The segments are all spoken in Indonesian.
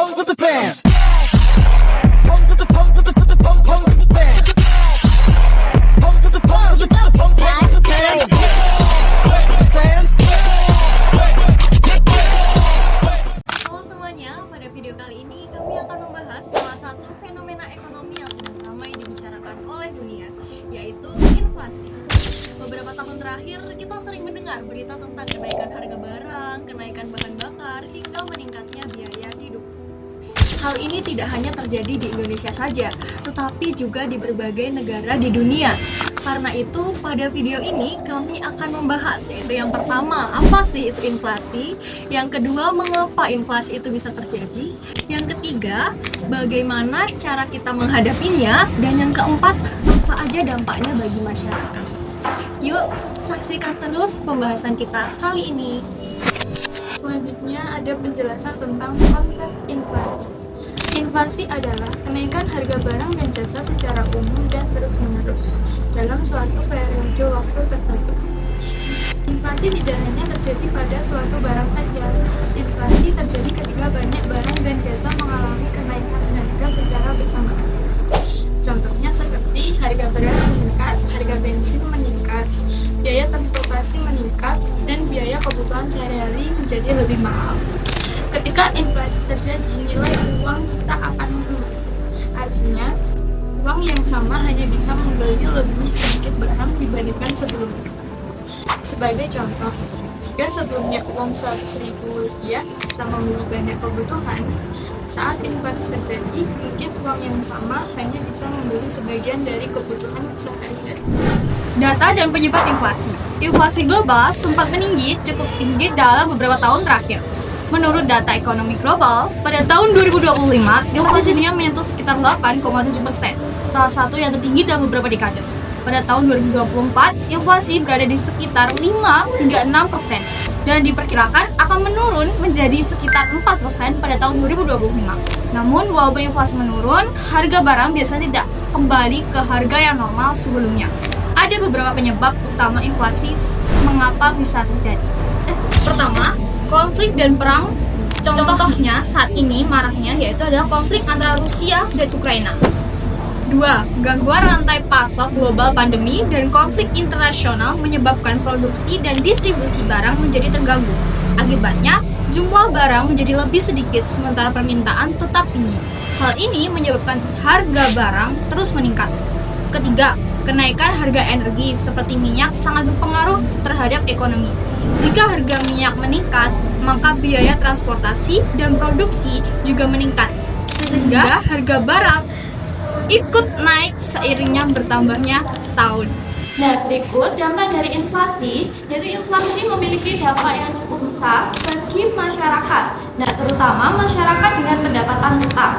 punk with the pants. Punk with the punk with the punk with the pants. Punk with the punk with the punk with the pants. Pants. Halo semuanya, pada video kali ini kami akan membahas salah satu fenomena ekonomi yang sedang ramai dibicarakan oleh dunia, yaitu inflasi. Beberapa tahun terakhir kita sering mendengar berita tentang kenaikan harga barang, kenaikan bahan bakar, hingga meningkatnya biaya hidup. Hal ini tidak hanya terjadi di Indonesia saja, tetapi juga di berbagai negara di dunia. Karena itu, pada video ini kami akan membahas, yaitu yang pertama, apa sih itu inflasi? Yang kedua, mengapa inflasi itu bisa terjadi? Yang ketiga, bagaimana cara kita menghadapinya? Dan yang keempat, apa aja dampaknya bagi masyarakat? Yuk, saksikan terus pembahasan kita kali ini. Selanjutnya ada penjelasan tentang konsep inflasi. Inflasi adalah kenaikan harga barang dan jasa secara umum dan terus-menerus dalam suatu periode waktu tertentu. Inflasi tidak hanya terjadi pada suatu barang saja. Inflasi terjadi ketika banyak barang dan jasa mengalami kenaikan harga secara bersamaan. Contohnya seperti harga beras meningkat, harga bensin meningkat, biaya transportasi meningkat, dan biaya kebutuhan sehari-hari menjadi lebih mahal. Ketika inflasi terjadi, nilai uang kita akan menurun. Artinya, uang yang sama hanya bisa membeli lebih sedikit barang dibandingkan sebelumnya. Sebagai contoh, jika sebelumnya uang Rp100.000 bisa membeli banyak kebutuhan, saat inflasi terjadi, mungkin uang yang sama hanya bisa membeli sebagian dari kebutuhan sehari-hari. Data dan penyebab inflasi. Inflasi global sempat meninggi cukup tinggi dalam beberapa tahun terakhir. Menurut data ekonomi global, pada tahun 2025, inflasi dunia menyentuh sekitar 8,7%, salah satu yang tertinggi dalam beberapa dekade. Pada tahun 2024, inflasi berada di sekitar 5 hingga 6%, dan diperkirakan akan menurun menjadi sekitar 4% pada tahun 2025. Namun, walaupun inflasi menurun, harga barang biasanya tidak kembali ke harga yang normal sebelumnya. Ada beberapa penyebab utama inflasi mengapa bisa terjadi. Pertama, konflik dan perang. Contohnya saat ini maraknya yaitu adalah konflik antara Rusia dan Ukraina. 2. Gangguan rantai pasok global, pandemi dan konflik internasional menyebabkan produksi dan distribusi barang menjadi terganggu. Akibatnya, jumlah barang menjadi lebih sedikit sementara permintaan tetap tinggi. Hal ini menyebabkan harga barang terus meningkat. Ketiga, kenaikan harga energi seperti minyak sangat berpengaruh terhadap ekonomi. Jika harga minyak meningkat, maka biaya transportasi dan produksi juga meningkat, sehingga harga barang ikut naik seiringnya bertambahnya tahun. Nah, berikut dampak dari inflasi, yaitu inflasi memiliki dampak yang cukup besar bagi masyarakat, nah terutama masyarakat dengan pendapatan tetap.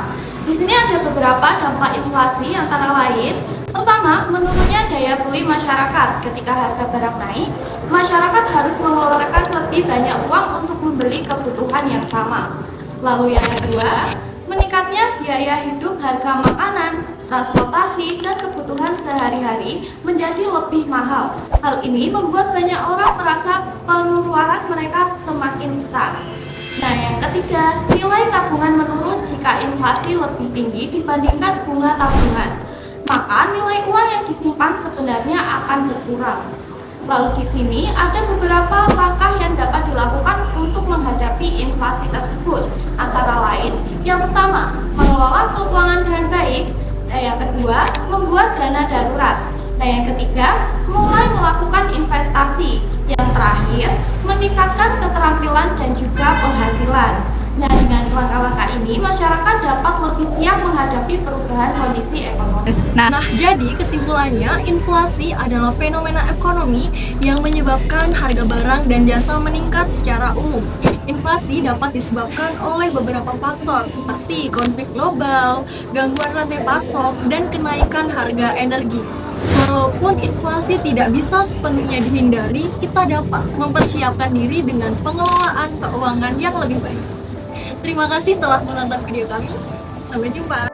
Di sini ada beberapa dampak inflasi antara lain. Pertama, menurunnya daya beli masyarakat. Ketika harga barang naik, masyarakat harus mengeluarkan lebih banyak uang untuk membeli kebutuhan yang sama. Lalu yang kedua, meningkatnya biaya hidup, harga makanan, transportasi, dan kebutuhan sehari-hari menjadi lebih mahal. Hal ini membuat banyak orang merasa pengeluaran mereka semakin besar. Nah, yang ketiga, nilai tabungan menurun jika inflasi lebih tinggi dibandingkan bunga tabungan. Maka nilai uang yang disimpan sebenarnya akan berkurang. Lalu di sini ada beberapa langkah yang dapat dilakukan untuk menghadapi inflasi tersebut. Antara lain, yang pertama, mengelola keuangan dengan baik. Nah, yang kedua, membuat dana darurat. Nah, yang ketiga, mulai melakukan investasi. Yang terakhir, meningkatkan keterampilan dan juga penghasilan. Nah, dengan langkah-langkah ini, masyarakat dapat lebih siap menghadapi perubahan kondisi ekonomi. Nah, jadi kesimpulannya, inflasi adalah fenomena ekonomi yang menyebabkan harga barang dan jasa meningkat secara umum. Inflasi dapat disebabkan oleh beberapa faktor seperti konflik global, gangguan rantai pasok, dan kenaikan harga energi. Walaupun inflasi tidak bisa sepenuhnya dihindari, kita dapat mempersiapkan diri dengan pengelolaan keuangan yang lebih baik. Terima kasih telah menonton video kami. Sampai jumpa.